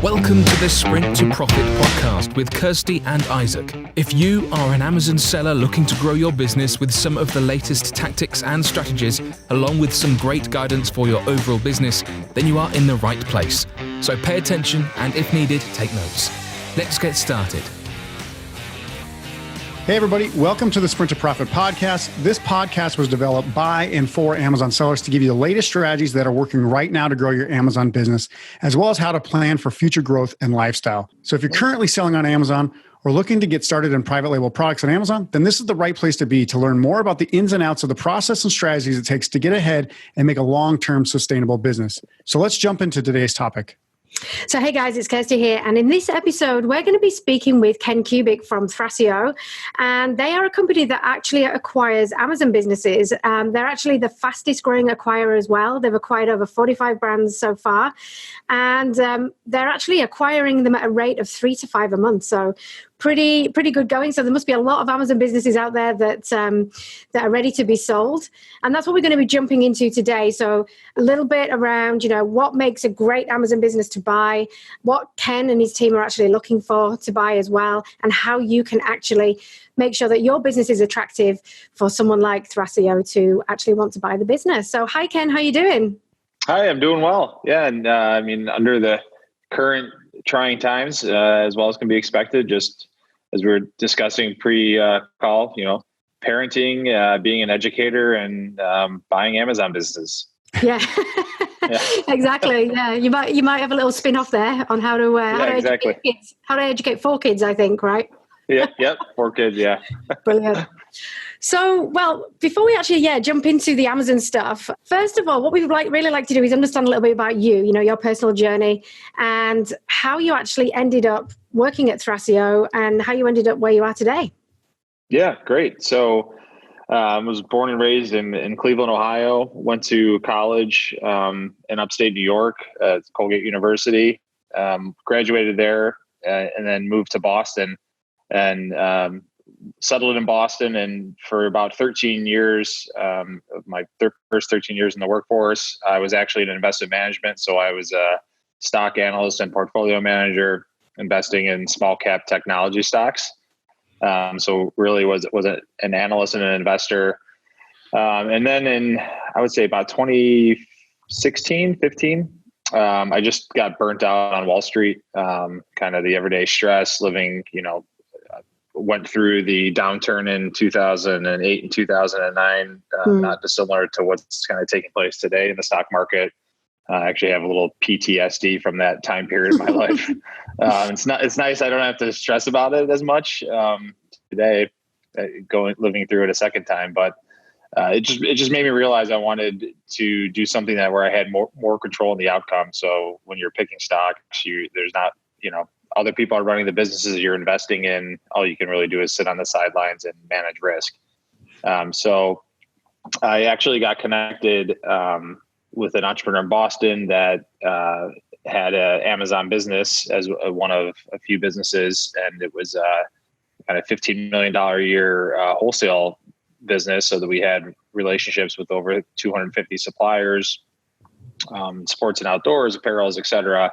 Welcome to the Sprint to Profit podcast with Kirsty and Isaac. If you are an Amazon seller looking to grow your business with some of the latest tactics and strategies, along with some great guidance for your overall business, then you are in the right place. So pay attention and if needed, take notes. Let's get started. Hey everybody, welcome to the Sprint to Profit podcast. This podcast was developed by and for Amazon sellers to give you the latest strategies that are working right now to grow your Amazon business, as well as how to plan for future growth and lifestyle. So if you're currently selling on Amazon or looking to get started in private label products on Amazon, then this is the right place to be to learn more about the ins and outs of the process and strategies it takes to get ahead and make a long-term sustainable business. So let's jump into today's topic. So hey guys, it's Kirsty here, and in this episode we're going to be speaking with Ken Kubec from Thrasio, and they are a company that actually acquires Amazon businesses. They're actually the fastest growing acquirer as well. They've acquired over 45 brands so far, and they're actually acquiring them at a rate of 3 to 5 a month. So pretty good going. So there must be a lot of Amazon businesses out there that are ready to be sold. And that's what we're going to be jumping into today. So a little bit around, what makes a great Amazon business to buy, what Ken and his team are actually looking for to buy as well, and how you can actually make sure that your business is attractive for someone like Thrasio to actually want to buy the business. So hi, Ken, how are you doing? Hi, I'm doing well. Yeah. And under the current trying times, as well as can be expected, just as we were discussing pre-call, parenting, being an educator, and buying Amazon businesses. Yeah, yeah. Exactly. Yeah, you might have a little spin-off there on how to educate kids. How to educate 4 kids, I think, right? Yeah. Yep. 4 kids. Yeah. Brilliant. So, well, before we actually, jump into the Amazon stuff, first of all, what we'd really like to do is understand a little bit about you, your personal journey and how you actually ended up working at Thrasio and how you ended up where you are today. Yeah, great. So I was born and raised in Cleveland, Ohio, went to college in upstate New York at Colgate University, graduated there and then moved to Boston and settled in Boston, and for about 13 years, of my first 13 years in the workforce, I was actually in investment management. So I was a stock analyst and portfolio manager investing in small cap technology stocks. So really was an analyst and an investor. And then in, I would say about 2016, 15, I just got burnt out on Wall Street, kind of the everyday stress living, went through the downturn in 2008 and 2009, not dissimilar to what's kind of taking place today in the stock market. I actually have a little PTSD from that time period in my life. It's nice. I don't have to stress about it as much today, living through it a second time. But it just made me realize I wanted to do something where I had more control in the outcome. So when you're picking stocks, there's not, other people are running the businesses you're investing in. All you can really do is sit on the sidelines and manage risk. So I actually got connected with an entrepreneur in Boston that had an Amazon business as one of a few businesses. And it was kind of $15 million a year wholesale business, so that we had relationships with over 250 suppliers, sports and outdoors, apparels, et cetera.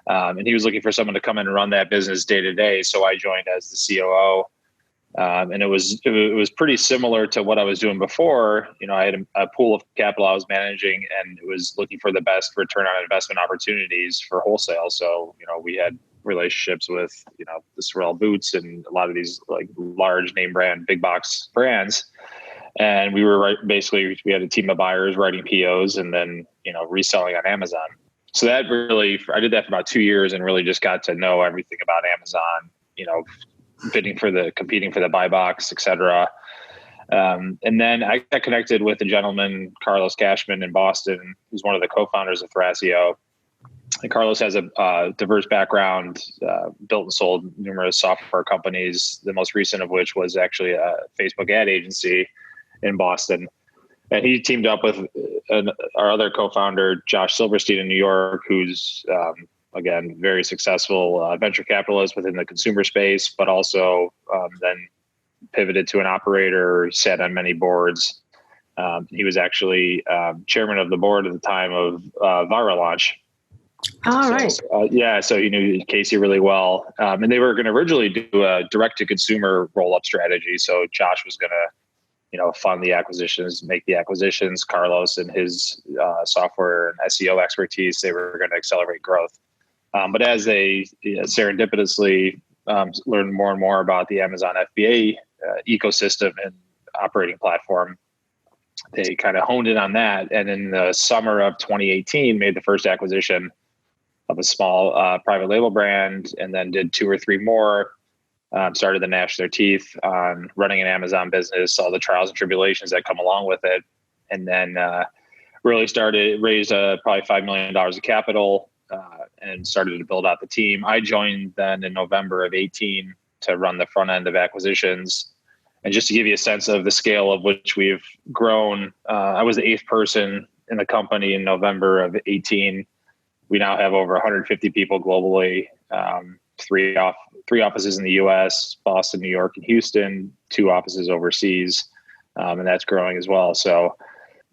And he was looking for someone to come in and run that business day to day. So I joined as the COO. And it was pretty similar to what I was doing before. I had a pool of capital I was managing, and it was looking for the best return on investment opportunities for wholesale. So, we had relationships with, the Sorel Boots and a lot of these like large name brand, big box brands. And we were we had a team of buyers writing POs and then, reselling on Amazon. So that I did that for about 2 years and really just got to know everything about Amazon, competing for the buy box, et cetera. And then I got connected with a gentleman, Carlos Cashman in Boston, who's one of the co-founders of Thrasio. And Carlos has a diverse background, built and sold numerous software companies, the most recent of which was actually a Facebook ad agency in Boston. And he teamed up with our other co-founder, Josh Silverstein in New York, who's, again, very successful venture capitalist within the consumer space, but also then pivoted to an operator, sat on many boards. He was actually chairman of the board at the time of ViraLaunch. All right. So he knew Casey really well. And they were going to originally do a direct-to-consumer roll-up strategy. So Josh was going to, fund the acquisitions, make the acquisitions. Carlos and his software and SEO expertise, they were going to accelerate growth. But as they serendipitously learned more and more about the Amazon FBA ecosystem and operating platform, they kind of honed in on that. And in the summer of 2018, made the first acquisition of a small private label brand, and then did 2 or 3 more. Started to gnash their teeth on running an Amazon business, all the trials and tribulations that come along with it. And then really raised probably $5 million of capital and started to build out the team. I joined then in November of 18 to run the front end of acquisitions. And just to give you a sense of the scale of which we've grown, I was the 8th person in the company in November of 18. We now have over 150 people globally, 3 offices in the US, Boston, New York, and Houston, 2 offices overseas. And that's growing as well. So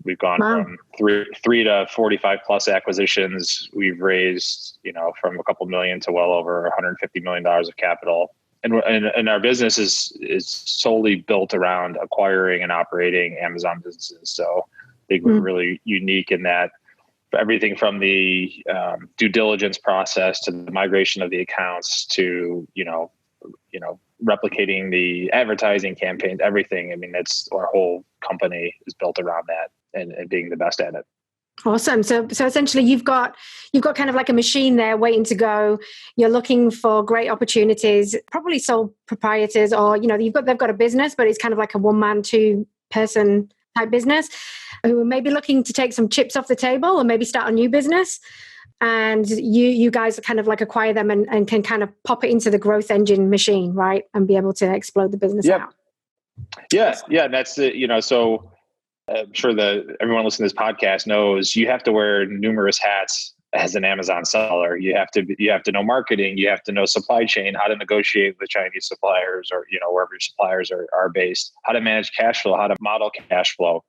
we've gone from 3 to 45 plus acquisitions. We've raised, from a couple million to well over $150 million of capital. And our business is solely built around acquiring and operating Amazon businesses. So I think we're really unique in that. Everything from the due diligence process to the migration of the accounts to replicating the advertising campaigns, everything. I mean, our whole company is built around that and being the best at it. Awesome. So essentially, you've got kind of like a machine there waiting to go. You're looking for great opportunities, probably sole proprietors, or they've got a business, but it's kind of like a 1-man, 2-person type business, who are maybe looking to take some chips off the table or maybe start a new business. And you guys kind of like acquire them and can kind of pop it into the growth engine machine, right? And be able to explode the business out. Yeah. That's it. So I'm sure that everyone listening to this podcast knows you have to wear numerous hats as an Amazon seller. You have to know marketing, you have to know supply chain, how to negotiate with Chinese suppliers or, wherever your suppliers are based, how to manage cash flow, how to model cash flow,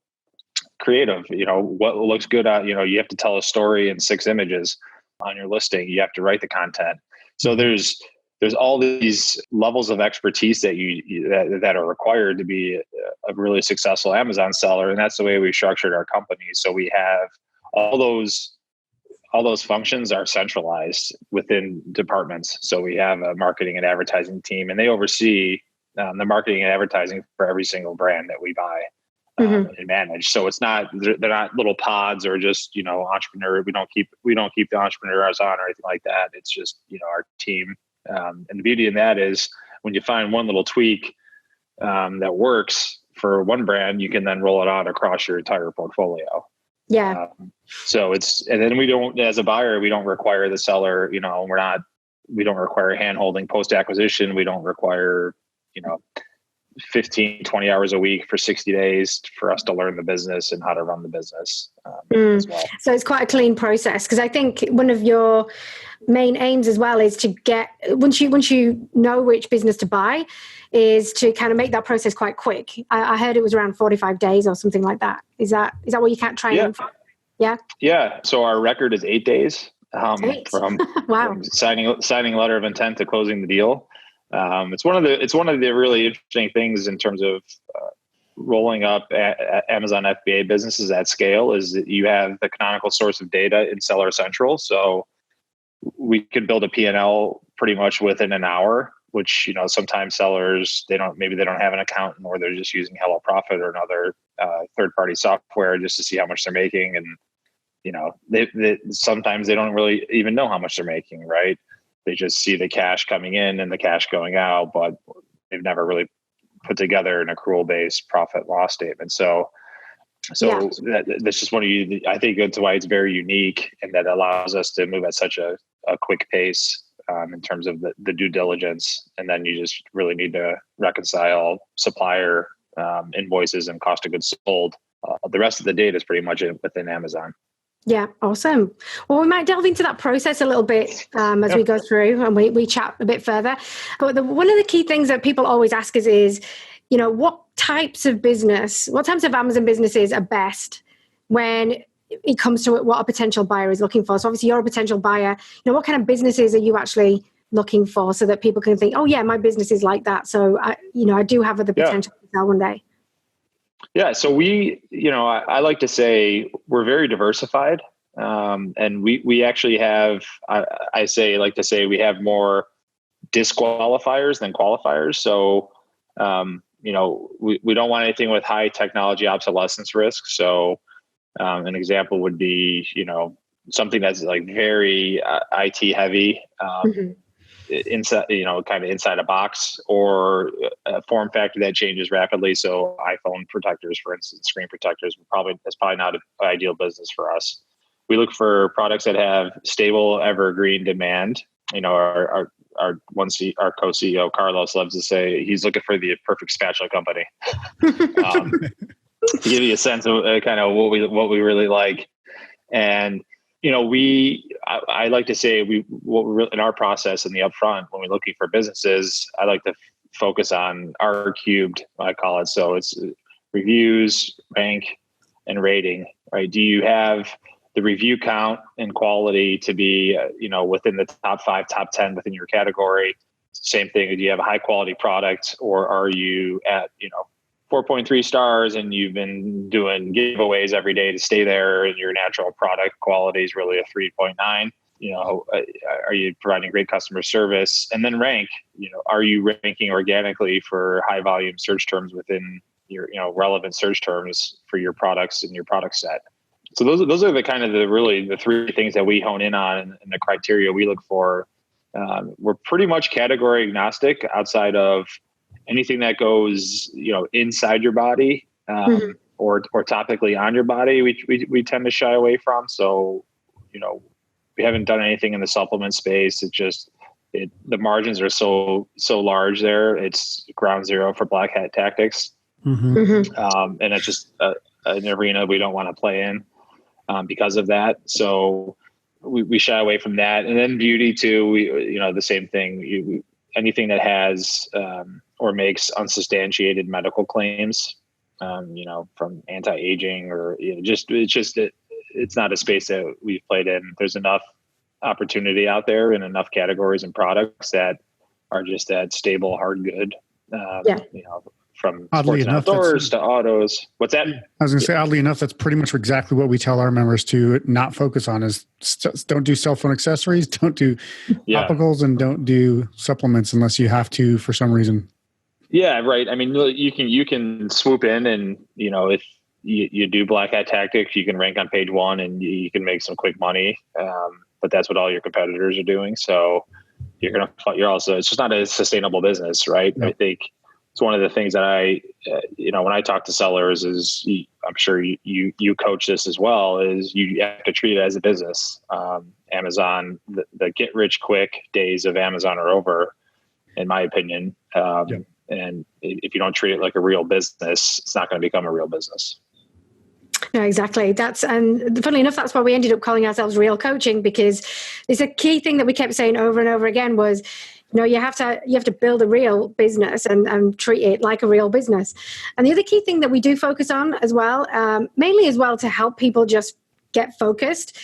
creative, what looks good out, you have to tell a story in 6 images on your listing. You have to write the content. So there's all these levels of expertise that are required to be a really successful Amazon seller. And that's the way we structured our company. So we have all those functions are centralized within departments. So we have a marketing and advertising team, and they oversee the marketing and advertising for every single brand that we buy and manage. So they're not little pods or just, entrepreneur. We don't keep the entrepreneurs on or anything like that. It's just, our team. And the beauty in that is when you find one little tweak that works for one brand, you can then roll it out across your entire portfolio. Yeah. And then we don't, as a buyer, we don't require the seller, we don't require hand-holding post-acquisition. We don't require, 15, 20 hours a week for 60 days for us to learn the business and how to run the business as well. So it's quite a clean process, because I think one of your main aims as well is to get, once you know which business to buy, is to kind of make that process quite quick. I heard it was around 45 days or something like that. Is that what you can't try and Yeah. Yeah. So our record is 8 days from signing letter of intent to closing the deal. It's one of the really interesting things in terms of rolling up Amazon FBA businesses at scale is that you have the canonical source of data in Seller Central. So we could build a P&L pretty much within an hour, which, sometimes sellers, they don't have an accountant, or they're just using Hello Profit or another third-party software just to see how much they're making. And, they sometimes they don't really even know how much they're making, right? They just see the cash coming in and the cash going out, but they've never really put together an accrual-based profit loss statement. So that's just I think that's why it's very unique, and that allows us to move at such a quick pace in terms of the due diligence. And then you just really need to reconcile supplier invoices and cost of goods sold. The rest of the data is pretty much within Amazon. Yeah, awesome. Well, we might delve into that process a little bit as we go through and we chat a bit further. But one of the key things that people always ask us is, what types of Amazon businesses are best when it comes to what a potential buyer is looking for. So obviously you're a potential buyer. What kind of businesses are you actually looking for so that people can think, oh yeah, my business is like that. So I do have the potential to sell one day. Yeah. So I like to say we're very diversified. And we actually have, like to say we have more disqualifiers than qualifiers. So, we don't want anything with high technology obsolescence risk. So, an example would be, something that's like very IT heavy, inside, kind of inside a box, or a form factor that changes rapidly. So iPhone protectors, for instance, screen protectors, that's probably not an ideal business for us. We look for products that have stable, evergreen demand. Our co-CEO Carlos loves to say he's looking for the perfect spatula company. To give you a sense of kind of what we really like, and I like to say in our process in the upfront when we're looking for businesses, I like to focus on R cubed, I call it. So it's reviews, rank, and rating. Right? Do you have the review count and quality to be, within the top 5, top 10 within your category? Same thing. Do you have a high quality product, or are you at, 4.3 stars and you've been doing giveaways every day to stay there, and your natural product quality is really a 3.9? Are you providing great customer service? And then rank, are you ranking organically for high volume search terms within your, relevant search terms for your products and your product set? So those are the kind of the 3 things that we hone in on, and the criteria we look for. We're pretty much category agnostic outside of anything that goes, inside your body, or topically on your body. We tend to shy away from. So, we haven't done anything in the supplement space. It's just the margins are so large there. It's ground zero for black hat tactics, and it's just an arena we don't want to play in. Because of that. So we shy away from that. And then beauty too, the same thing. Anything that has or makes unsubstantiated medical claims, from anti-aging, or it's not a space that we've played in. There's enough opportunity out there and enough categories and products that are just that stable, hard good. From oddly sports and enough, outdoors to autos. What's that? I was going to say, oddly enough, that's pretty much exactly what we tell our members to not focus on is don't do cell phone accessories, don't do topicals, and don't do supplements unless you have to for some reason. Yeah, right. I mean, you can swoop in, and if you do black hat tactics, you can rank on page 1 and you can make some quick money. But that's what all your competitors are doing. So it's just not a sustainable business, right? No. I think it's one of the things that I, when I talk to sellers is, I'm sure you coach this as well, is you have to treat it as a business. Amazon, the get rich quick days of Amazon are over, in my opinion. And if you don't treat it like a real business, it's not going to become a real business. No, exactly. And funnily enough, that's why we ended up calling ourselves Real Coaching, because it's a key thing that we kept saying over and over again was, you have to build a real business and treat it like a real business. And the other key thing that we do focus on as well, mainly as well to help people just get focused,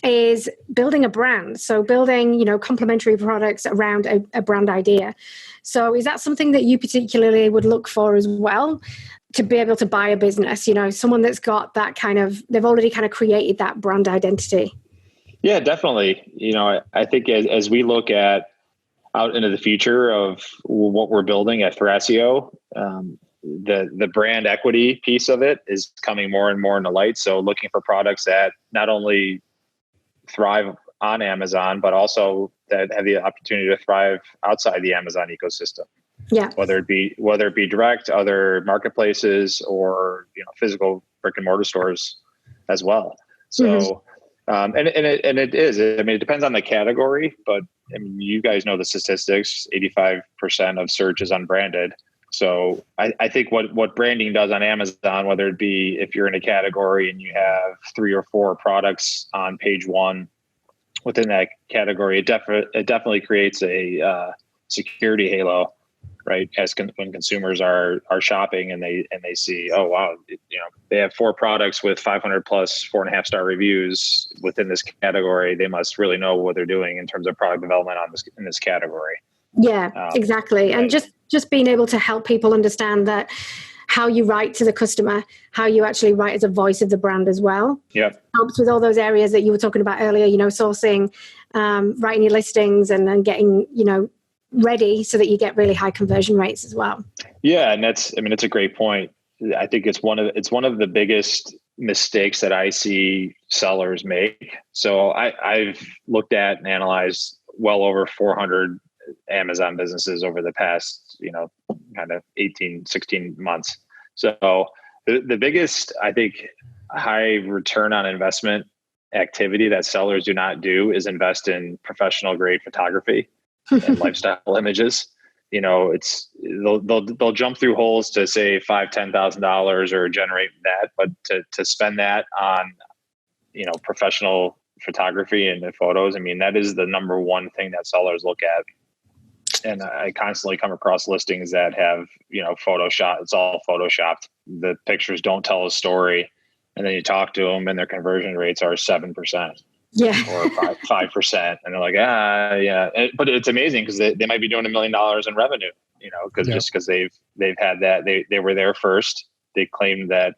is building a brand. So building, complementary products around a brand idea. So is that something that you particularly would look for as well, to be able to buy a business, someone that's got that they've already kind of created that brand identity? Yeah, definitely. I think as we look out into the future of what we're building at Thrasio, the brand equity piece of it is coming more and more into light. So looking for products that not only thrive on Amazon, but also that have the opportunity to thrive outside the Amazon ecosystem. Yeah. Whether it be direct, other marketplaces, or physical brick and mortar stores as well. So, and it is. I mean, it depends on the category, but I mean, you guys know the statistics. 85% of search is unbranded. So I think what branding does on Amazon, whether it be if you're in a category and you have 3 or 4 products on page 1 within that category, it definitely creates a security halo right? When consumers are shopping and they see, oh wow, they have 4 products with 500 plus 4.5 star reviews within this category. They must really know what they're doing in terms of product development in this category. Yeah, exactly. And just being able to help people understand that how you write to the customer, how you actually write as a voice of the brand as well. Yep. Helps with all those areas that you were talking about earlier, sourcing, writing your listings and then getting, ready so that you get really high conversion rates as well. Yeah. And it's a great point. I think it's one of the biggest mistakes that I see sellers make. So I've looked at and analyzed well over 400 Amazon businesses over the past, kind of 18, 16 months. So the biggest, I think, high return on investment activity that sellers do not do is invest in professional grade photography and lifestyle images. They'll jump through holes to say $5,000-$10,000 or generate that, but to spend that on, professional photography and the photos, that is the number one thing that sellers look at. And I constantly come across listings that have, Photoshop. It's all Photoshopped. The pictures don't tell a story. And then you talk to them and their conversion rates are 7%. Yeah. Or 5%. And they're like, yeah. But it's amazing because they might be doing $1 million in revenue, because they've had that, they were there first. They claimed that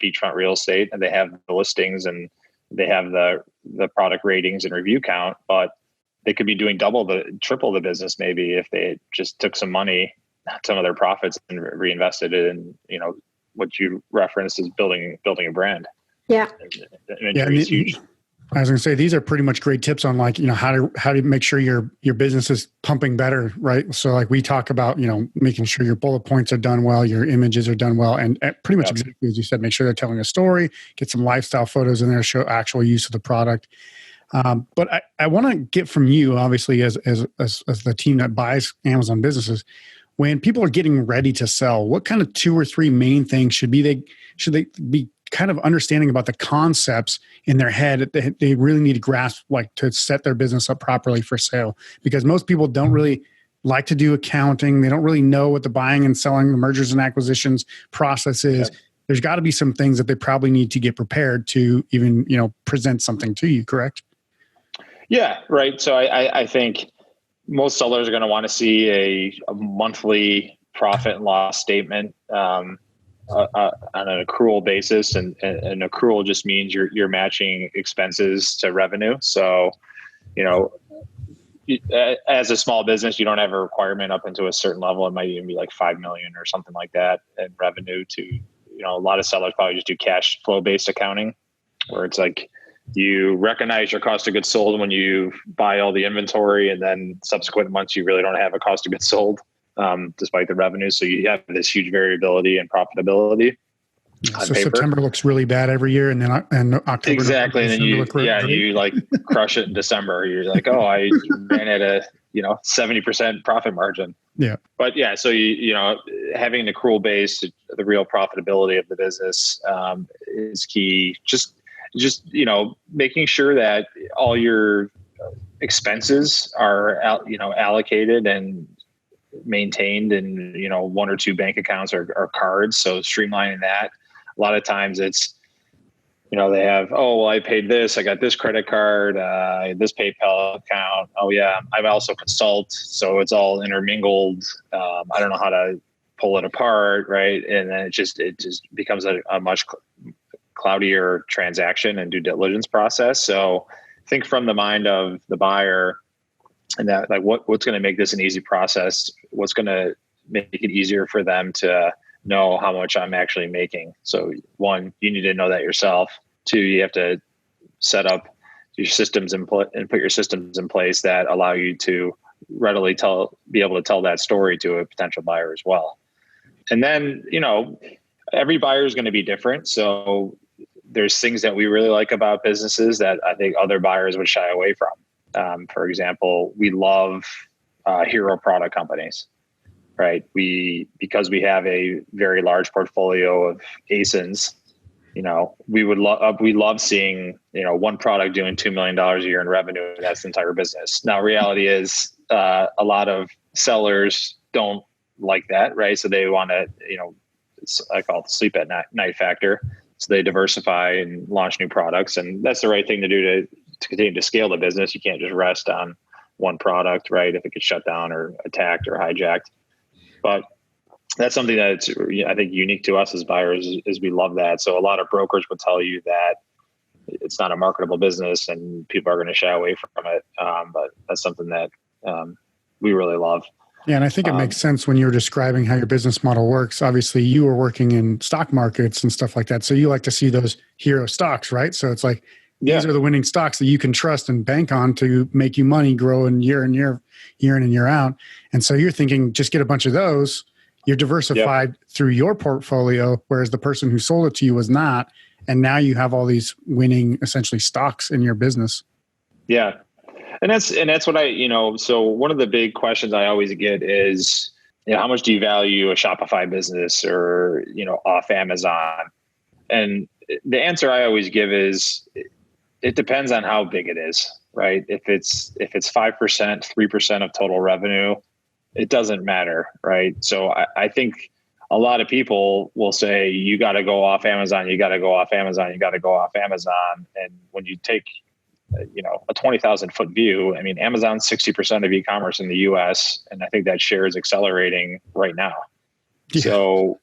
beachfront real estate and they have the listings and they have the product ratings and review count, but they could be doing triple the business maybe if they just took some money, some of their profits, and reinvested it in, what you referenced as building a brand. Yeah. It's huge. I was going to say, these are pretty much great tips on how to make sure your business is pumping better, right? So we talk about, making sure your bullet points are done well, your images are done well, and pretty much exactly as you said, make sure they're telling a story, get some lifestyle photos in there, show actual use of the product. But I want to get from you, obviously, as the team that buys Amazon businesses, when people are getting ready to sell, what kind of 2 or 3 main things should they be kind of understanding about the concepts in their head that they really need to grasp, to set their business up properly for sale? Because most people don't really like to do accounting. They don't really know what the buying and selling, the mergers and acquisitions process is. Yep. There's got to be some things that they probably need to get prepared to even, present something to you, correct? Yeah, right. So I think most sellers are going to want to see a monthly profit and loss statement on an accrual basis, and an accrual just means you're matching expenses to revenue. So, as a small business, you don't have a requirement up into a certain level. It might even be like 5 million or something like that in revenue to, a lot of sellers probably just do cash flow based accounting, where it's like you recognize your cost of goods sold when you buy all the inventory, and then subsequent months you really don't have a cost of goods sold. Despite the revenue. So you have this huge variability and profitability. So paper. September looks really bad every year, and then October. Exactly. And then you like crush it in December. You're like, oh, I ran at a, 70% profit margin. Yeah. But yeah, so having an accrual base, the real profitability of the business is key. Just making sure that all your expenses are allocated and maintained in 1 or 2 bank accounts or cards. So streamlining that. A lot of times it's they have, I paid this, I got this credit card, this PayPal account, I also consult, so it's all intermingled. I don't know how to pull it apart, right? And then it just becomes a much cloudier transaction and due diligence process. So think from the mind of the buyer, and that what's going to make this an easy process? What's going to make it easier for them to know how much I'm actually making? So 1, you need to know that yourself. 2, you have to set up your systems and put your systems in place that allow you to readily be able to tell that story to a potential buyer as well. And then, every buyer is going to be different. So there's things that we really like about businesses that I think other buyers would shy away from. For example, we love hero product companies, right? Because we have a very large portfolio of ASINs, we love seeing, one product doing $2 million a year in revenue, and that's the entire business. Now, reality is a lot of sellers don't like that, right? So they want to, I call it the sleep at night factor. So they diversify and launch new products, and that's the right thing to do to continue to scale the business. You can't just rest on one product, right? If it gets shut down or attacked or hijacked. But that's something that's, I think, unique to us as buyers is we love that. So a lot of brokers would tell you that it's not a marketable business and people are going to shy away from it. But that's something that we really love. Yeah, and I think it makes sense when you're describing how your business model works. Obviously, you are working in stock markets and stuff like that. So you like to see those hero stocks, right? So it's like, these are the winning stocks that you can trust and bank on to make you money, grow in year in and year out. And so you're thinking, just get a bunch of those. You're diversified through your portfolio, whereas the person who sold it to you was not. And now you have all these winning, essentially, stocks in your business. Yeah. And that's what so one of the big questions I always get is, how much do you value a Shopify business or, off Amazon? And the answer I always give is, it depends on how big it is, right? If it's 5%, 3% of total revenue, it doesn't matter, right? So I think a lot of people will say, you got to go off Amazon, you got to go off Amazon, you got to go off Amazon. And when you take, a 20,000 foot view, I mean, Amazon's 60% of e-commerce in the US. And I think that share is accelerating right now. Yeah. So,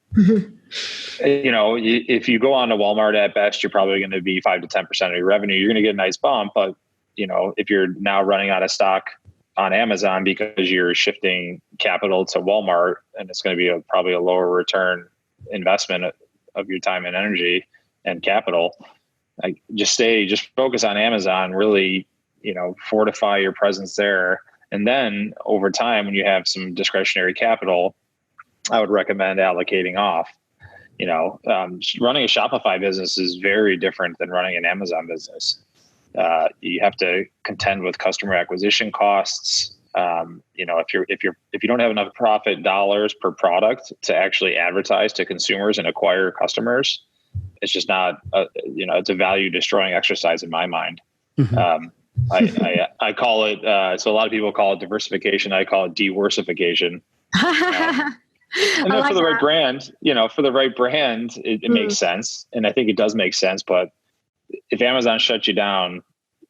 if you go on to Walmart, at best, you're probably going to be 5 to 10% of your revenue. You're going to get a nice bump. But, if you're now running out of stock on Amazon because you're shifting capital to Walmart, and it's going to be probably a lower return investment of your time and energy and capital, just focus on Amazon, really, fortify your presence there. And then over time, when you have some discretionary capital, I would recommend allocating off. Running a Shopify business is very different than running an Amazon business. You have to contend with customer acquisition costs. If you don't have enough profit dollars per product to actually advertise to consumers and acquire customers, it's just not, it's a value destroying exercise in my mind. Mm-hmm. I call it, so a lot of people call it diversification. I call it de-worsification. And then for the right brand, it makes sense. And I think it does make sense. But if Amazon shuts you down,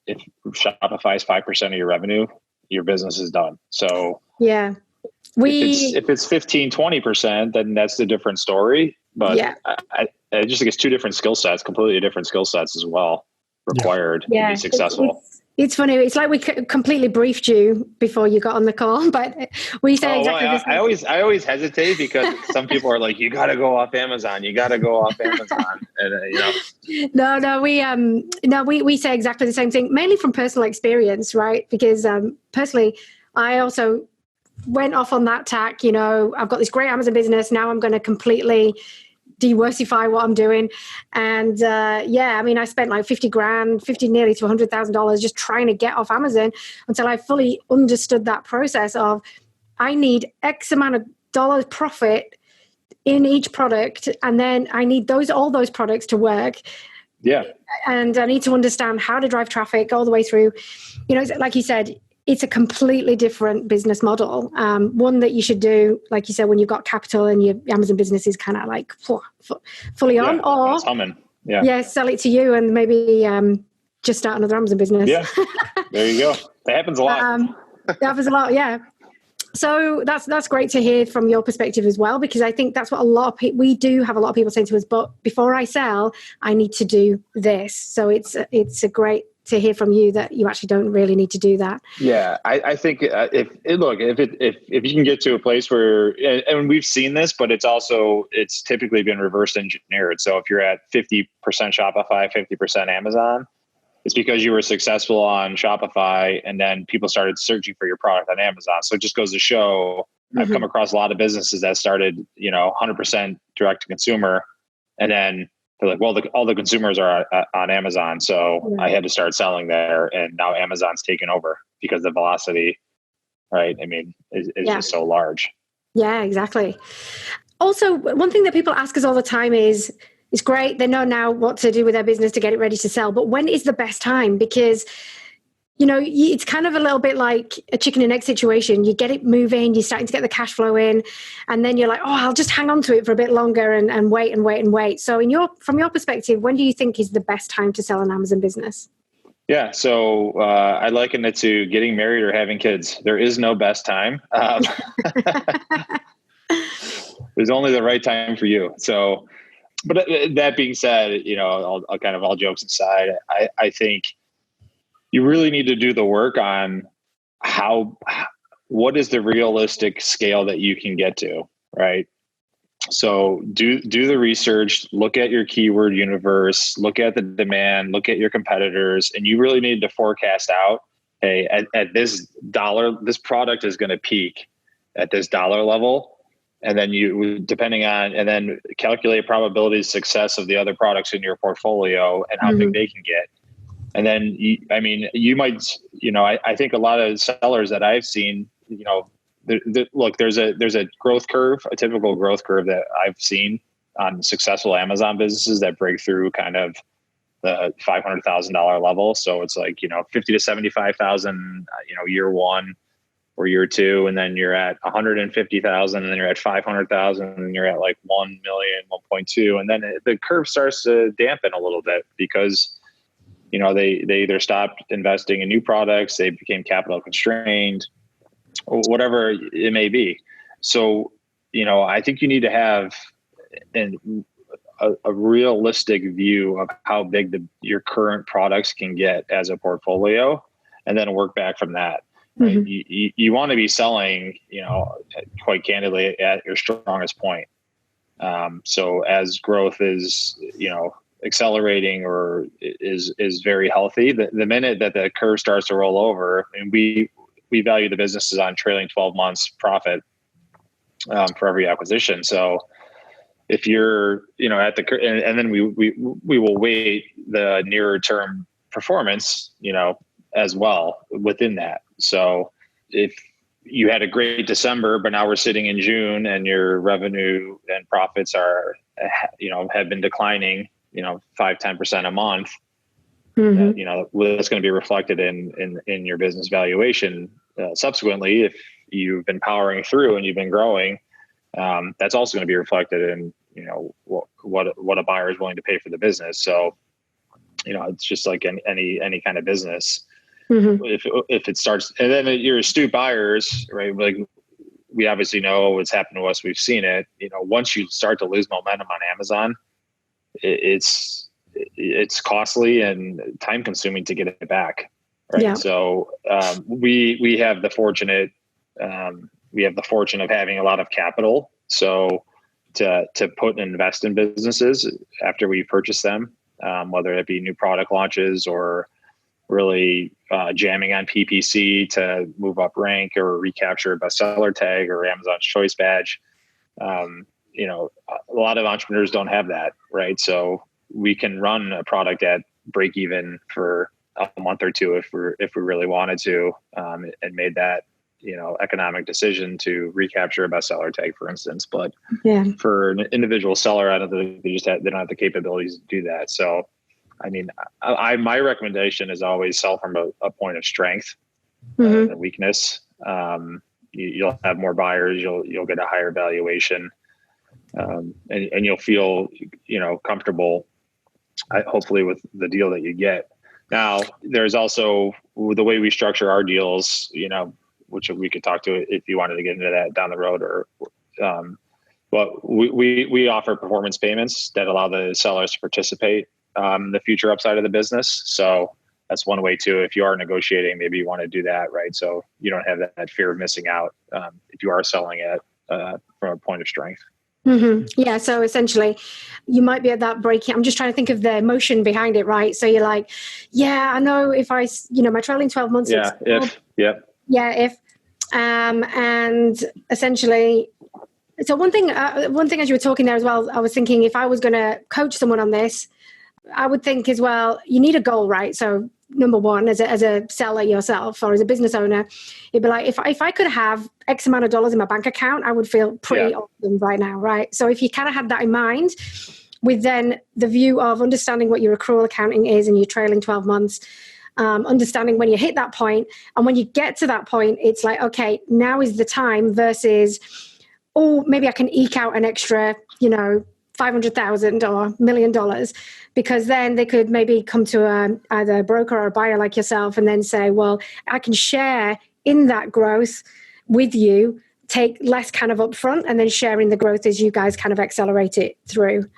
if Shopify is 5% of your revenue, your business is done. So yeah, if it's 15, 20%, then that's a different story. But I just think it's two different skill sets, completely different skill sets as well required to be successful. It's funny. It's like we completely briefed you before you got on the call, but we say exactly the same. I always hesitate because some people are like, you got to go off Amazon. You got to go off Amazon. And, we say exactly the same thing, mainly from personal experience, right? Because personally, I also went off on that tack. I've got this great Amazon business. Now I'm going to completely diversify what I'm doing. And I spent like $50,000, nearly to $100,000 just trying to get off Amazon until I fully understood that process of, I need X amount of dollars profit in each product. And then I need all those products to work. Yeah. And I need to understand how to drive traffic all the way through. Like you said, it's a completely different business model. One that you should do, like you said, when you've got capital and your Amazon business is kind of like fully on, or it's humming. Sell it to you and maybe just start another Amazon business. Yeah, there you go. That happens a lot. That happens a lot, yeah. So that's great to hear from your perspective as well, because I think that's what we do have a lot of people saying to us. But before I sell, I need to do this. So it's a great to hear from you that you actually don't really need to do that. Yeah, I think if you can get to a place where, and we've seen this, but it's typically been reverse engineered. So if you're at 50% Shopify, 50% Amazon, it's because you were successful on Shopify and then people started searching for your product on Amazon. So it just goes to show, I've come across a lot of businesses that started, 100% direct to consumer, and then they're like, well, all the consumers are on Amazon. So I had to start selling there. And now Amazon's taken over because the velocity, right? I mean, is just so large. Yeah, exactly. Also, one thing that people ask us all the time is, it's great. They know now what to do with their business to get it ready to sell. But when is the best time? Because it's kind of a little bit like a chicken and egg situation. You get it moving, you're starting to get the cash flow in, and then you're like, oh, I'll just hang on to it for a bit longer and wait and wait and wait. So from your perspective, when do you think is the best time to sell an Amazon business? Yeah. So I liken it to getting married or having kids. There is no best time. There's only the right time for you. So, but that being said, I'll kind of all jokes aside, I think you really need to do the work on what is the realistic scale that you can get to, right? So do the research, look at your keyword universe, look at the demand, look at your competitors, and you really need to forecast out, hey, at this dollar, this product is going to peak at this dollar level. And then and then calculate probability of success of the other products in your portfolio and how big they can get. And then, you might, I think a lot of sellers that I've seen, look, there's a growth curve, a typical growth curve that I've seen on successful Amazon businesses that break through kind of the $500,000 level. So it's like, 50 to 75,000, year one or year two, and then you're at 150,000, and then you're at 500,000, and you're at like 1 million, 1.2. And then the curve starts to dampen a little bit because they either stopped investing in new products, they became capital constrained, or whatever it may be. So, I think you need to have a realistic view of how big your current products can get as a portfolio, and then work back from that. Right? You want to be selling, quite candidly, at your strongest point. So as growth is, accelerating or is very healthy, the minute that the curve starts to roll over, and we value the businesses on trailing 12 months profit for every acquisition. So if you're, at the, and then we will weight the nearer term performance, as well within that. So if you had a great December, but now we're sitting in June and your revenue and profits are, have been declining, 5-10% a month, that's going to be reflected in your business valuation. Subsequently, if you've been powering through and you've been growing, that's also going to be reflected in, what a buyer is willing to pay for the business. So, it's just like any kind of business. If it starts, and then your astute buyers, right? Like we obviously know what's happened to us. We've seen it. Once you start to lose momentum on Amazon, it's costly and time consuming to get it back. Right. Yeah. So we have the fortune of having a lot of capital. So to put and invest in businesses after we purchase them, whether it be new product launches or really jamming on PPC to move up rank or recapture a bestseller tag or Amazon's Choice Badge. A lot of entrepreneurs don't have that, right? So we can run a product at break even for a month or two if we really wanted to, and made that economic decision to recapture a bestseller tag, for instance. But for an individual seller, I don't think they don't have the capabilities to do that. So, my recommendation is always sell from a point of strength and a weakness. You'll have more buyers. You'll get a higher valuation, and you'll feel comfortable, hopefully, with the deal that you get. Now, there's also the way we structure our deals, which we could talk to if you wanted to get into that down the road, but we offer performance payments that allow the sellers to participate the future upside of the business. So that's one way too. If you are negotiating, maybe you want to do that, right? So you don't have that fear of missing out if you are selling it from a point of strength. Yeah. So essentially you might be at that break. I'm just trying to think of the emotion behind it, right? So you're like, yeah, I know if I, my trailing 12 months. If, and essentially, so one thing as you were talking there as well, I was thinking if I was going to coach someone on this, I would think as well, you need a goal, right? So number one, as a seller yourself or as a business owner, it'd be like, if I could have X amount of dollars in my bank account, I would feel pretty awesome right now, right? So if you kind of had that in mind, with then the view of understanding what your accrual accounting is and your trailing 12 months, understanding when you hit that point. And when you get to that point, it's like, okay, now is the time versus, oh, maybe I can eke out an extra, $500,000 or $1 million, because then they could maybe come to either a broker or a buyer like yourself and then say, well, I can share in that growth with you, take less kind of upfront, and then share in the growth as you guys kind of accelerate it through.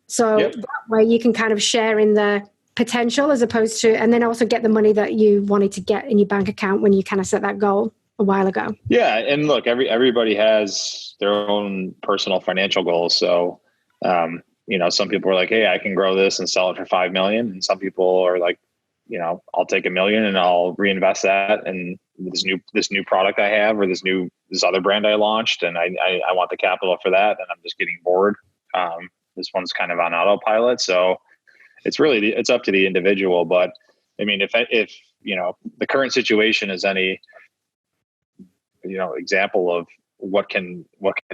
So that way you can kind of share in the potential as opposed to, and then also get the money that you wanted to get in your bank account when you kind of set that goal a while ago. Yeah. And look, everybody has their own personal financial goals. So, some people are like, hey, I can grow this and sell it for 5 million. And some people are like, I'll take $1 million and I'll reinvest that in this new product I have, or this other brand I launched. And I want the capital for that. And I'm just getting bored. This one's kind of on autopilot. So it's up to the individual. But I mean, if the current situation is any, example of what can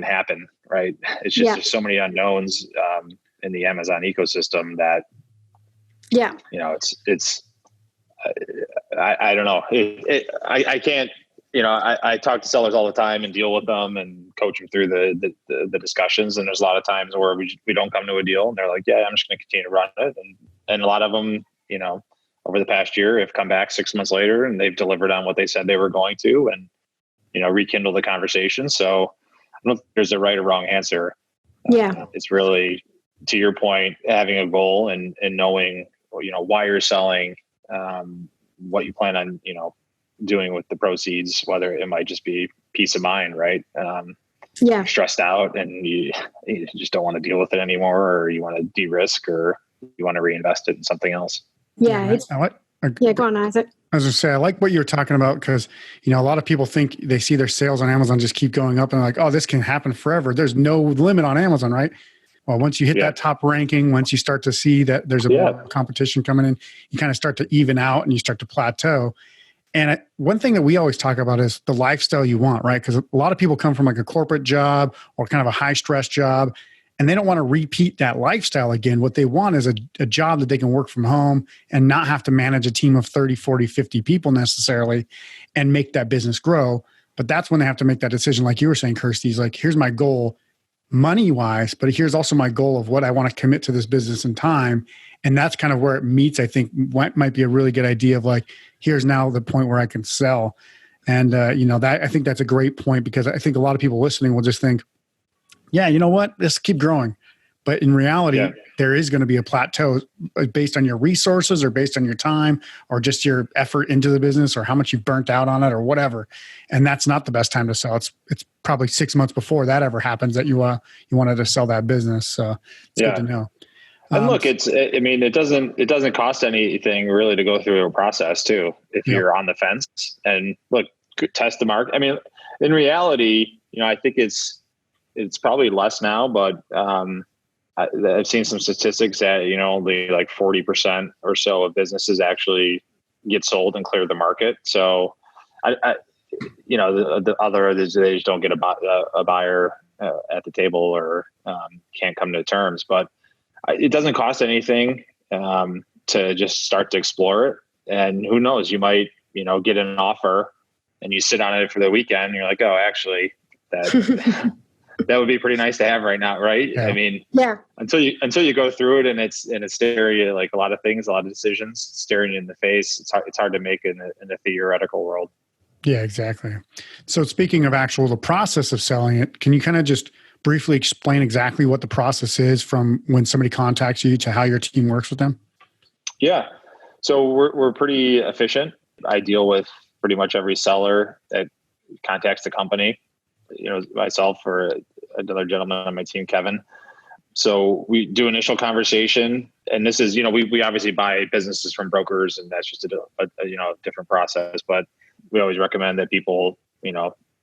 happen, right? It's just, there's so many unknowns, in the Amazon ecosystem that, it's, I don't know. I can't, I talk to sellers all the time and deal with them and coach them through the discussions. And there's a lot of times where we don't come to a deal and they're like, yeah, I'm just going to continue to run it. And a lot of them, over the past year have come back 6 months later and they've delivered on what they said they were going to, and, rekindle the conversation. So I don't think there's a right or wrong answer. It's really, to your point, having a goal and knowing, why you're selling, what you plan on, doing with the proceeds, whether it might just be peace of mind, right? You're stressed out and you just don't want to deal with it anymore, or you want to de-risk, or you want to reinvest it in something else. Go on, Isaac. I was going to say, I like what you're talking about because, a lot of people think they see their sales on Amazon just keep going up and they're like, oh, this can happen forever. There's no limit on Amazon, right? Well, once you hit that top ranking, once you start to see that there's a more competition coming in, you kind of start to even out and you start to plateau. And one thing that we always talk about is the lifestyle you want, right? Because a lot of people come from like a corporate job or kind of a high stress job, and they don't want to repeat that lifestyle again. What they want is a job that they can work from home and not have to manage a team of 30, 40, 50 people necessarily and make that business grow. But that's when they have to make that decision. Like you were saying, Kirsty, is like, here's my goal money wise, but here's also my goal of what I want to commit to this business in time. And that's kind of where it meets, I think, what might be a really good idea of like, here's now the point where I can sell. And, that I think that's a great point, because I think a lot of people listening will just think, yeah, you know what, let's keep growing. But in reality, there is going to be a plateau based on your resources or based on your time or just your effort into the business or how much you've burnt out on it or whatever. And that's not the best time to sell. It's probably 6 months before that ever happens that you wanted to sell that business. So it's good to know. And look, it doesn't cost anything really to go through a process too, if you're on the fence and look, test the market. I mean, in reality, I think it's probably less now, but, I've seen some statistics that, only like 40% or so of businesses actually get sold and clear the market. So the other, they just don't get a buyer at the table or can't come to terms, but it doesn't cost anything to just start to explore it. And who knows, you might, get an offer and you sit on it for the weekend and you're like, oh, actually that that would be pretty nice to have right now. Right. Yeah. I mean, until you go through it and it's staring you like a lot of things, a lot of decisions staring you in the face. It's hard to make in a theoretical world. Yeah, exactly. So speaking of the process of selling it, can you kind of just briefly explain exactly what the process is from when somebody contacts you to how your team works with them? Yeah. So we're pretty efficient. I deal with pretty much every seller that contacts the company. Myself or another gentleman on my team, Kevin. So we do initial conversation, and this is, we obviously buy businesses from brokers, and that's just a different process. But we always recommend that people,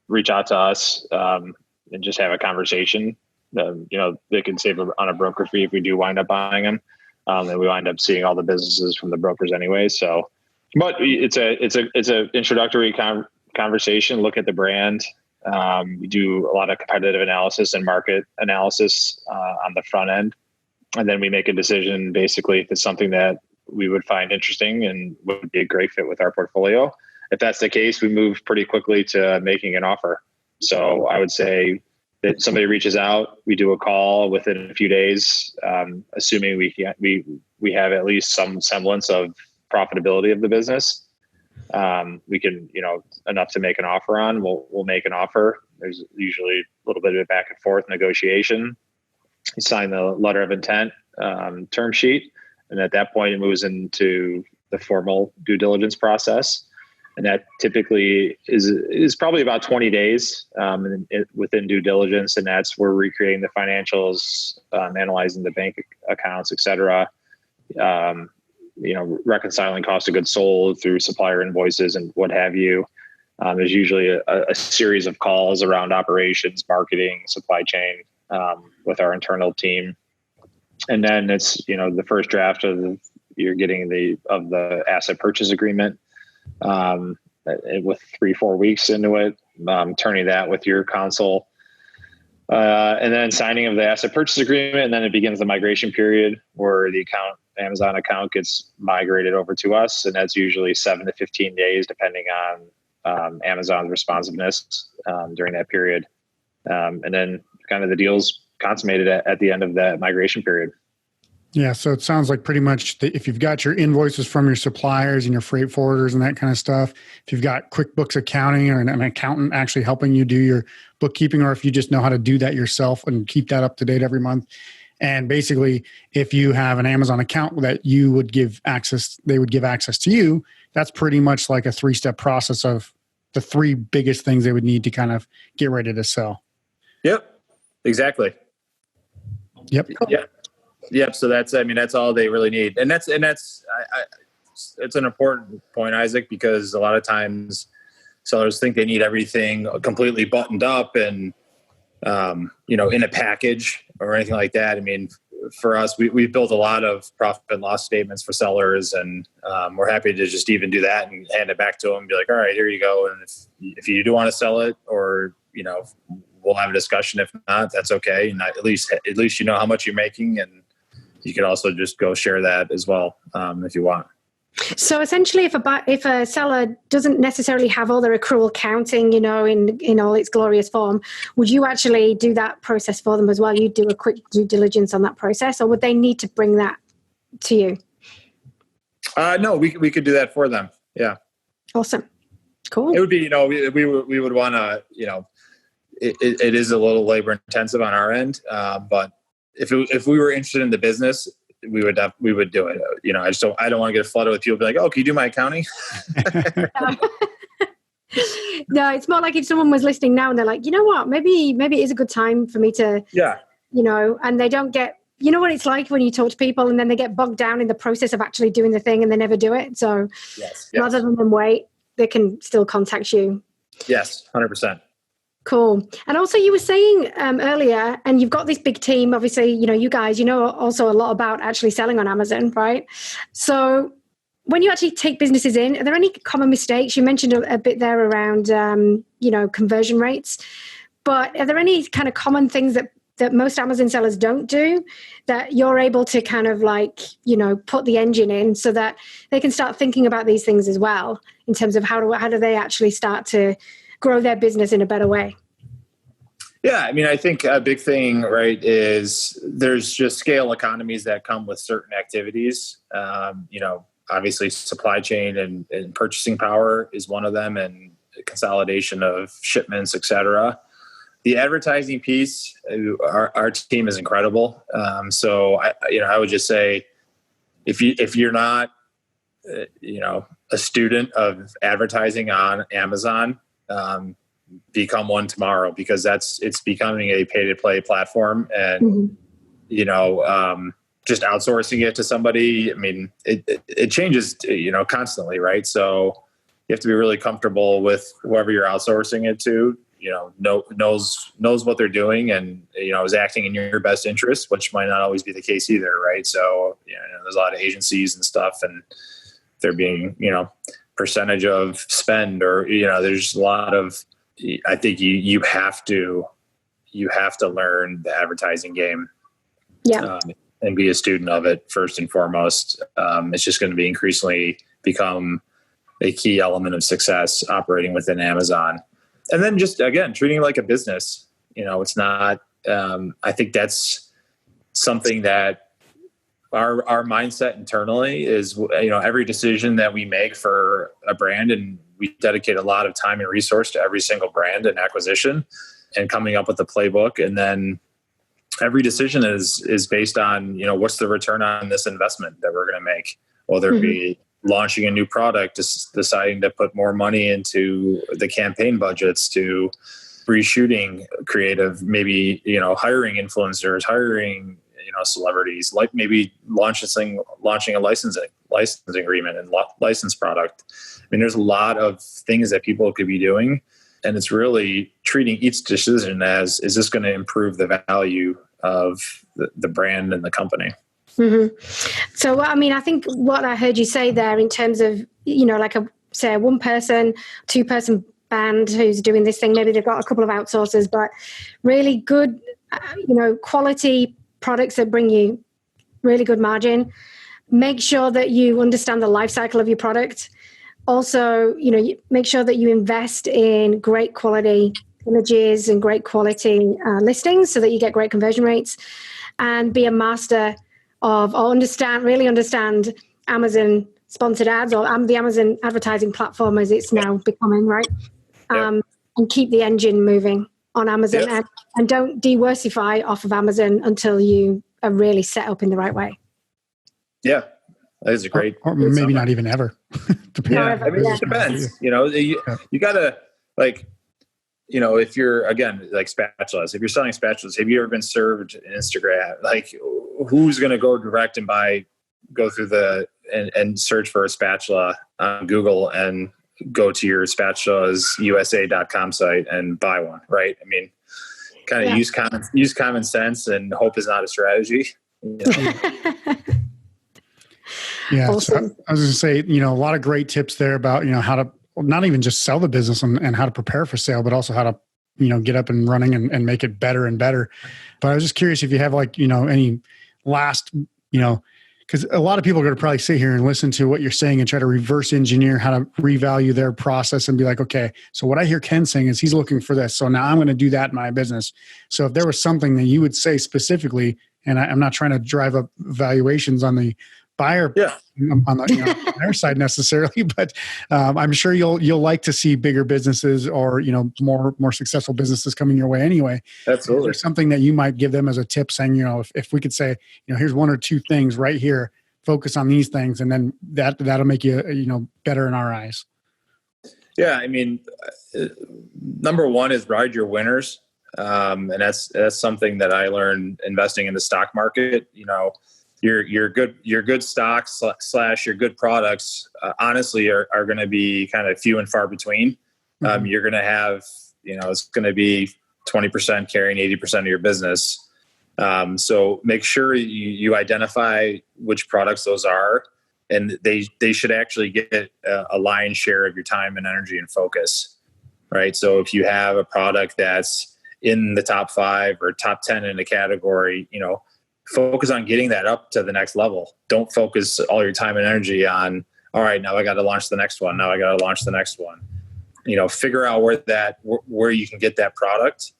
reach out to us and just have a conversation. They can save on a broker fee if we do wind up buying them, and we wind up seeing all the businesses from the brokers anyway. So, but it's a introductory conversation. Look at the brand. We do a lot of competitive analysis and market analysis on the front end. And then we make a decision basically if it's something that we would find interesting and would be a great fit with our portfolio. If that's the case, we move pretty quickly to making an offer. So I would say that somebody reaches out, we do a call within a few days, assuming we have at least some semblance of profitability of the business. We can, enough to make an offer on, we'll make an offer. There's usually a little bit of back and forth negotiation. You sign the letter of intent, term sheet. And at that point, it moves into the formal due diligence process. And that typically is probably about 20 days within due diligence. And that's where we're recreating the financials, analyzing the bank accounts, et cetera. Reconciling cost of goods sold through supplier invoices and what have you. There's usually a series of calls around operations, marketing, supply chain with our internal team. And then it's, the first draft you're getting the asset purchase agreement with 3-4 weeks into it, turning that with your counsel, and then signing of the asset purchase agreement. And then it begins the migration period where the Amazon account gets migrated over to us. And that's usually 7 to 15 days, depending on Amazon's responsiveness during that period. And then kind of the deal's consummated at the end of that migration period. Yeah. So it sounds like pretty much if you've got your invoices from your suppliers and your freight forwarders and that kind of stuff, if you've got QuickBooks accounting or an accountant actually helping you do your bookkeeping, or if you just know how to do that yourself and keep that up to date every month. And basically, if you have an Amazon account that you would give access, they would give access to you. That's pretty much like a 3-step process of the 3 biggest things they would need to kind of get ready to sell. Yep. Exactly. Yep. Cool. Yeah. Yep. So that's all they really need. And that's it's an important point, Isaac, because a lot of times sellers think they need everything completely buttoned up and, in a package or anything like that. I mean, for us, we've built a lot of profit and loss statements for sellers, and we're happy to just even do that and hand it back to them and be like, all right, here you go. And if you do want to sell it, or, we'll have a discussion. If not, that's okay. And at least you know how much you're making, and you can also just go share that as well if you want. So essentially, if a seller doesn't necessarily have all their accrual counting, in all its glorious form, would you actually do that process for them as well? You'd do a quick due diligence on that process, or would they need to bring that to you? No, we could do that for them. Yeah. Awesome. Cool. It would be, we would want to, it is a little labor intensive on our end, but if we were interested in the business, we would do it. I don't want to get flooded with people be like, oh, can you do my accounting? No, it's more like if someone was listening now and they're like, you know what, maybe it is a good time for me to, and they don't get, what it's like when you talk to people and then they get bogged down in the process of actually doing the thing and they never do it. So rather than them wait, they can still contact you. Yes, 100%. Cool. And also you were saying earlier, and you've got this big team, obviously, you guys, also a lot about actually selling on Amazon, right? So when you actually take businesses in, are there any common mistakes? You mentioned a bit there around, conversion rates, but are there any kind of common things that most Amazon sellers don't do that you're able to kind of put the engine in so that they can start thinking about these things as well in terms of how do they actually start to grow their business in a better way? Yeah, I think a big thing, right, is there's just scale economies that come with certain activities. Obviously supply chain and purchasing power is one of them, and consolidation of shipments, et cetera. The advertising piece, our team is incredible. So I would just say, if you're not, a student of advertising on Amazon, become one tomorrow, because it's becoming a pay-to-play platform, and just outsourcing it to somebody. It changes, constantly, right? So you have to be really comfortable with whoever you're outsourcing it to. Knows what they're doing, and is acting in your best interest, which might not always be the case either, right? So there's a lot of agencies and stuff, and they're being percentage of spend, or there's a lot of, I think you have to learn the advertising game. Yeah. and be a student of it first and foremost. It's just going to be increasingly become a key element of success operating within Amazon. And then just, again, treating it like a business. It's not, I think that's something that our mindset internally is, every decision that we make for a brand, and we dedicate a lot of time and resource to every single brand and acquisition and coming up with a playbook. And then every decision is based on, what's the return on this investment that we're going to make, whether it be launching a new product, deciding to put more money into the campaign budgets, to reshooting creative, maybe, hiring influencers, hiring, celebrities, like maybe launching a licensing agreement and license product. I mean, there's a lot of things that people could be doing, and it's really treating each decision as, is this going to improve the value of the brand and the company? Mm-hmm. So, I mean, I think what I heard you say there in terms of, like a 1-person, 2-person band who's doing this thing, maybe they've got a couple of outsourcers, but really good, quality products that bring you really good margin. Make sure that you understand the life cycle of your product. Also, make sure that you invest in great quality images and great quality listings so that you get great conversion rates, and be a master of, or really understand Amazon sponsored ads, or the Amazon advertising platform as it's now becoming, right? And keep the engine moving on Amazon, and don't diversify off of Amazon until you are really set up in the right way. Yeah, that is a great. Or maybe not even ever. It depends. You gotta, like, if you're, again, like spatulas, if you're selling spatulas, have you ever been served an Instagram? Like, who's going to go direct and go through and search for a spatula on Google and go to your spatulasusa.com site and buy one, right? I mean, kind of use common sense, and hope is not a strategy. Yeah. Awesome. So I was going to say, a lot of great tips there about, how to not even just sell the business and how to prepare for sale, but also how to, get up and running and make it better and better. But I was just curious if you have any last, because a lot of people are going to probably sit here and listen to what you're saying and try to reverse engineer how to revalue their process and be like, okay, so what I hear Ken saying is he's looking for this. So now I'm going to do that in my business. So if there was something that you would say specifically, and I'm not trying to drive up valuations on the buyer on the their side necessarily, but I'm sure you'll like to see bigger businesses or more successful businesses coming your way anyway. Absolutely. There's something that you might give them as a tip, saying if we could say here's 1 or 2 things right here, focus on these things, and then that'll make you better in our eyes. Yeah, I mean, number one is ride your winners, and that's something that I learned investing in the stock market. Your good stocks / your good products, honestly, are going to be kind of few and far between. Mm-hmm. You're going to have, it's going to be 20% carrying 80% of your business. So make sure you identify which products those are, and they should actually get a lion's share of your time and energy and focus, right? So if you have a product that's in the top 5 or top 10 in a category, focus on getting that up to the next level. Don't focus all your time and energy on, all right, now I got to launch the next one. Now I got to launch the next one. Figure out where you can get that product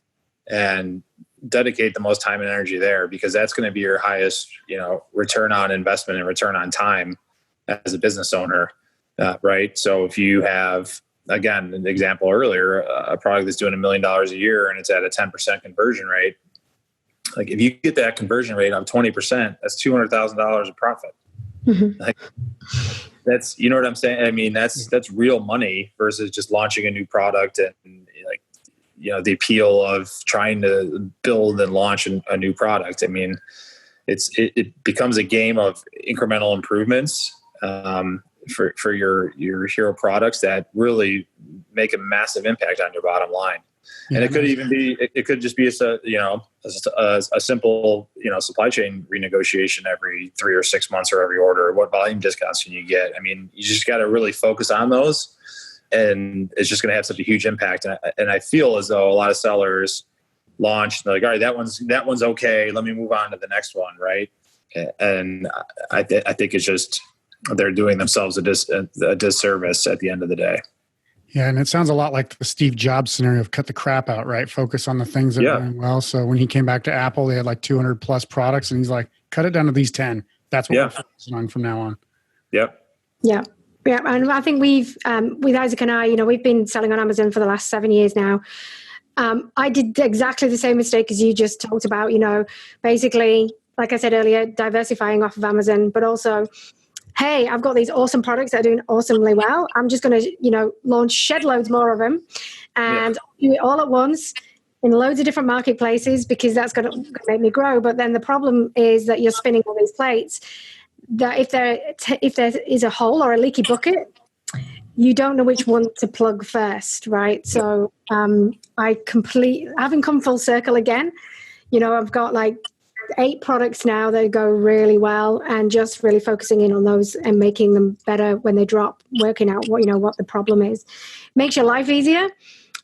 and dedicate the most time and energy there, because that's going to be your highest, return on investment and return on time as a business owner. Right. So if you have, again, an example earlier, a product that's doing $1 million a year and it's at a 10% conversion rate, like if you get that conversion rate of 20%, that's $200,000 of profit. Mm-hmm. Like that's, what I'm saying? I mean, that's real money versus just launching a new product and the appeal of trying to build and launch a new product. I mean, it becomes a game of incremental improvements for your hero products that really make a massive impact on your bottom line. And it could even be, it could just be a simple, supply chain renegotiation every 3 or 6 months or every order. What volume discounts can you get? I mean, you just got to really focus on those, and it's just going to have such a huge impact. And I feel as though a lot of sellers launch, they're like, all right, that one's okay. Let me move on to the next one. Right. And I think it's just they're doing themselves a disservice at the end of the day. Yeah, and it sounds a lot like the Steve Jobs scenario of cut the crap out, right? Focus on the things that are doing well. So when he came back to Apple, they had like 200 plus products, and he's like, cut it down to these 10. That's what we're focusing on from now on. Yep. Yeah. Yeah. And I think we've, with Isaac and I, we've been selling on Amazon for the last 7 years now. I did exactly the same mistake as you just talked about, basically, like I said earlier, diversifying off of Amazon, but also, hey, I've got these awesome products that are doing awesomely well. I'm just going to, launch shed loads more of them and do it all at once in loads of different marketplaces because that's going to make me grow. But then the problem is that you're spinning all these plates, that if there is a hole or a leaky bucket, you don't know which one to plug first, right? So having come full circle again, I've got like 8 products now that go really well, and just really focusing in on those and making them better when they drop, working out what the problem is. Makes your life easier,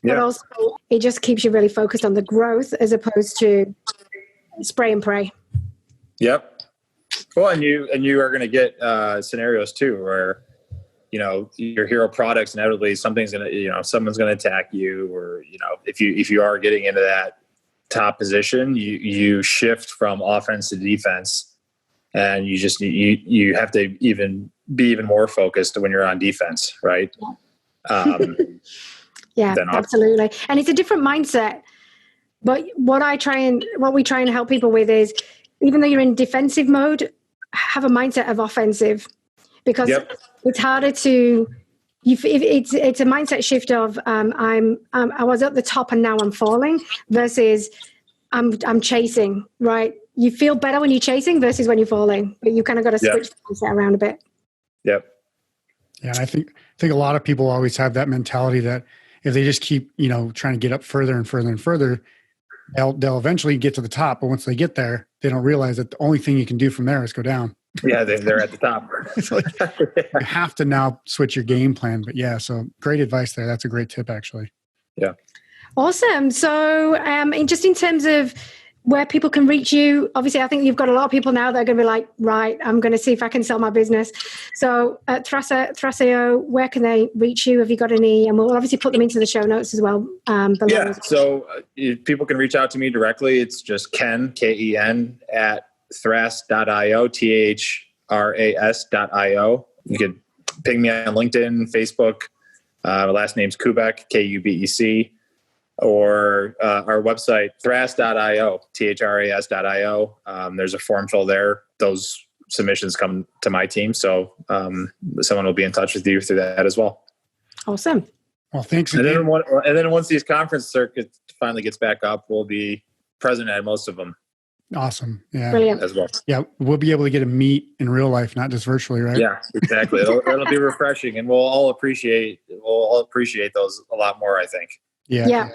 but also it just keeps you really focused on the growth as opposed to spray and pray. Yep. Well, and you are going to get scenarios too where your hero products, inevitably someone's going to attack you, or if you are getting into that top position, you shift from offense to defense, and you have to be even more focused when you're on defense, right? Yeah, absolutely. And it's a different mindset. But what we try and help people with is, even though you're in defensive mode, have a mindset of offensive, because it's harder to. It's a mindset shift of I was at the top and now I'm falling, versus I'm chasing, right? You feel better when you're chasing versus when you're falling, but you kind of got to switch the mindset around a bit. Yep. Yeah, I think a lot of people always have that mentality that if they just keep trying to get up further and further and further, they'll eventually get to the top. But once they get there, they don't realize that the only thing you can do from there is go down. Yeah, they're at the top. It's like you have to now switch your game plan. But yeah, so great advice there. That's a great tip, actually. Yeah. Awesome. So just in terms of where people can reach you, obviously, I think you've got a lot of people now that are going to be like, right, I'm going to see if I can sell my business. So at Thrasio, where can they reach you? Have you got any? And we'll obviously put them into the show notes as well. Yeah. So people can reach out to me directly. It's just Ken, Ken, at thras.io, thras.io. You could ping me on LinkedIn, Facebook. My last name's Kubec, Kubec, or our website, thras.io, thras.io. There's a form fill there. Those submissions come to my team. So someone will be in touch with you through that as well. Awesome. Well, thanks. And then once these conference circuits finally gets back up, we'll be present at most of them. Awesome. Yeah. Brilliant. As well. Yeah. We'll be able to get a meet in real life, not just virtually, right? Yeah, exactly. It'll be refreshing, and we'll all appreciate those a lot more, I think. Yeah.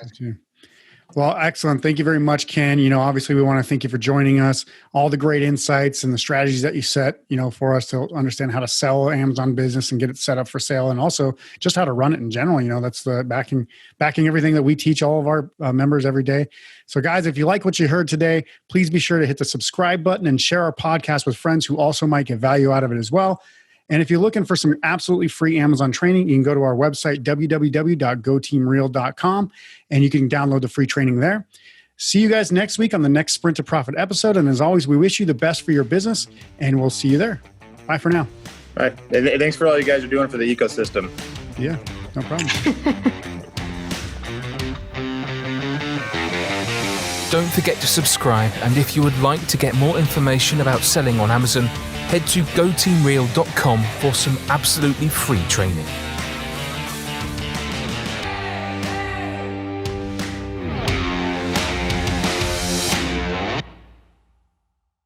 Well, excellent. Thank you very much, Ken. Obviously we want to thank you for joining us, all the great insights and the strategies that you set, for us to understand how to sell Amazon business and get it set up for sale, and also just how to run it in general. That's the backing everything that we teach all of our members every day. So guys, if you like what you heard today, please be sure to hit the subscribe button and share our podcast with friends who also might get value out of it as well. And if you're looking for some absolutely free Amazon training, you can go to our website, www.goteamreal.com, and you can download the free training there. See you guys next week on the next Sprint to Profit episode. And as always, we wish you the best for your business, and we'll see you there. Bye for now. All right. Thanks for all you guys are doing for the ecosystem. Yeah, no problem. Don't forget to subscribe, and if you would like to get more information about selling on Amazon, head to goteamreal.com for some absolutely free training.